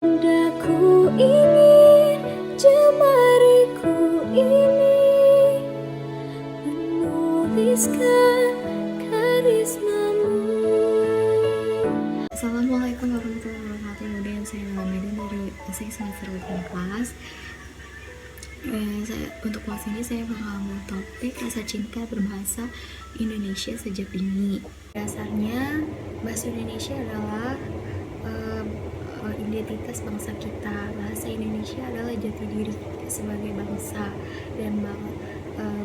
Sudah ku ingin jemariku ini menuliskan karismamu. Assalamualaikum warahmatullahi wabarakatuh. Kemudian saya Medan dari SI semester 8 kelas. Untuk kelas ini saya bakal ngomong topik rasa cinta berbahasa Indonesia sejak dini. Dasarnya bahasa Indonesia adalah identitas bangsa kita. Bahasa Indonesia adalah jati diri sebagai bangsa dan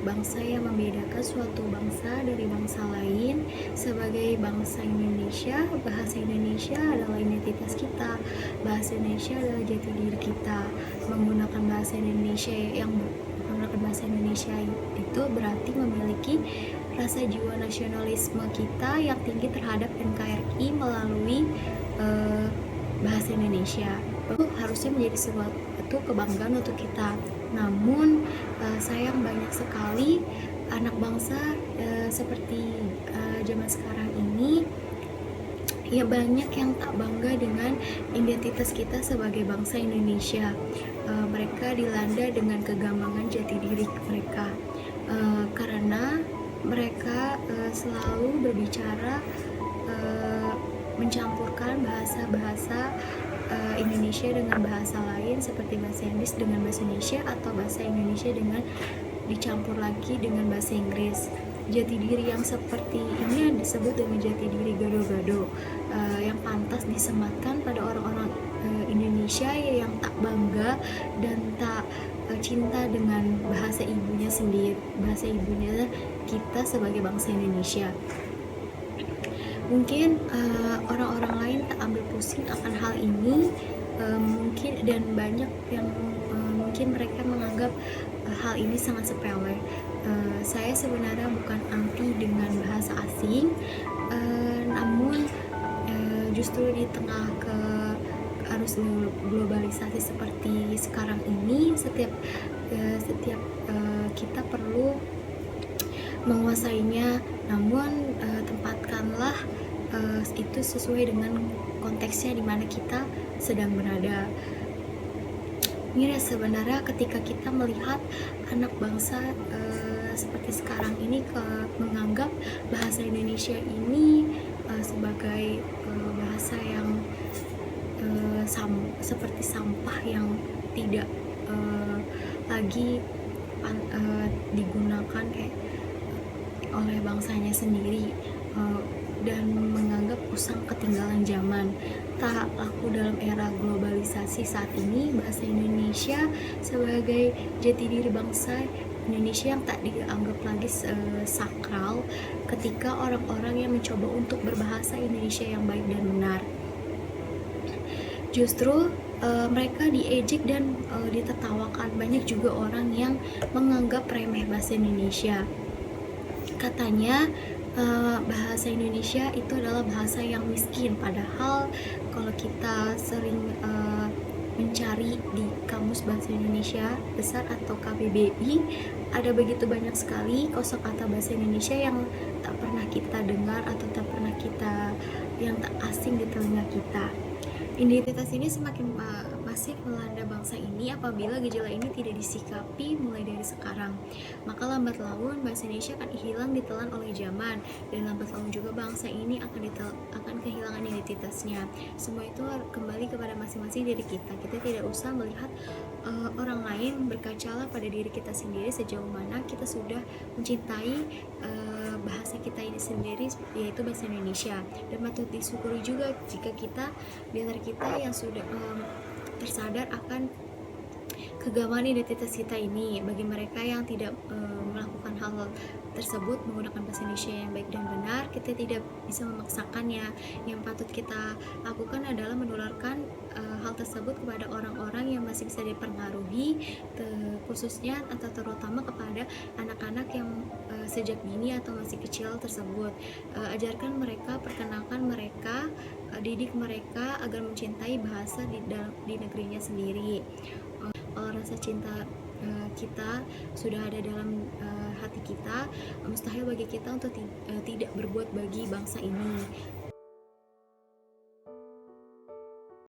bangsa yang membedakan suatu bangsa dari bangsa lain. Sebagai bangsa Indonesia, bahasa Indonesia adalah identitas kita. Bahasa Indonesia adalah jati diri kita. Menggunakan bahasa Indonesia itu berarti memiliki rasa jiwa nasionalisme kita yang tinggi terhadap NKRI melalui bahasa Indonesia. Itu harusnya menjadi suatu kebanggaan untuk kita. Namun sayang banyak sekali anak bangsa seperti zaman sekarang ini ya banyak yang tak bangga dengan identitas kita sebagai bangsa Indonesia. Mereka dilanda dengan kegambangan jati diri mereka karena mereka selalu berbicara mencampurkan bahasa-bahasa Indonesia dengan bahasa lain seperti bahasa Inggris dengan bahasa Indonesia atau bahasa Indonesia dengan dicampur lagi dengan bahasa Inggris. Jati diri yang seperti ini disebut dengan jati diri gado-gado yang pantas disematkan pada orang-orang Indonesia yang tak bangga dan tak cinta dengan bahasa ibunya sendiri, bahasa ibunya kita sebagai bangsa Indonesia. Mungkin orang-orang lain tak ambil pusing akan hal ini, mungkin dan banyak yang mungkin mereka menganggap hal ini sangat sepele. Saya sebenarnya bukan anti dengan bahasa asing, namun justru di tengah arus globalisasi seperti sekarang ini, setiap kita perlu menguasainya. Namun tempatkanlah itu sesuai dengan konteksnya di mana kita sedang berada. Ini sebenarnya ketika kita melihat anak bangsa seperti sekarang ini menganggap bahasa Indonesia ini sebagai bahasa yang seperti sampah yang tidak lagi digunakan kayak oleh bangsanya sendiri dan menganggap usang ketinggalan zaman. Tak laku dalam era globalisasi saat ini, bahasa Indonesia sebagai jati diri bangsa Indonesia yang tak dianggap lagi sakral ketika orang-orang yang mencoba untuk berbahasa Indonesia yang baik dan benar. Justru mereka diejek dan ditertawakan. Banyak juga orang yang menganggap remeh bahasa Indonesia. Katanya bahasa Indonesia itu adalah bahasa yang miskin, padahal kalau kita sering mencari di Kamus Bahasa Indonesia Besar atau KBBI, ada begitu banyak sekali kosakata bahasa Indonesia yang tak pernah kita dengar atau yang tak asing di telinga kita. Identitas ini semakin masif melanda bangsa ini apabila gejala ini tidak disikapi mulai dari sekarang. Maka lambat laun bahasa Indonesia akan hilang ditelan oleh zaman, dan lambat laun juga bangsa ini akan kehilangan identitasnya. Semua itu kembali kepada masing-masing diri kita. Kita tidak usah melihat orang lain, berkacalah pada diri kita sendiri sejauh mana kita sudah mencintai bahasa kita ini sendiri, yaitu bahasa Indonesia. Dan patut disyukuri juga jika kita di antara kita yang sudah tersadar akan kegamangan identitas kita ini. Bagi mereka yang tidak melakukan hal tersebut menggunakan bahasa Indonesia yang baik dan benar, kita tidak bisa memaksakannya. Yang patut kita lakukan adalah menularkan hal tersebut kepada orang-orang yang masih bisa dipengaruhi, khususnya atau terutama kepada anak-anak yang sejak dini atau masih kecil tersebut. Ajarkan mereka, perkenalkan mereka, didik mereka agar mencintai bahasa di negerinya sendiri. Kalau rasa cinta kita sudah ada dalam hati kita, mustahil bagi kita untuk tidak berbuat bagi bangsa ini.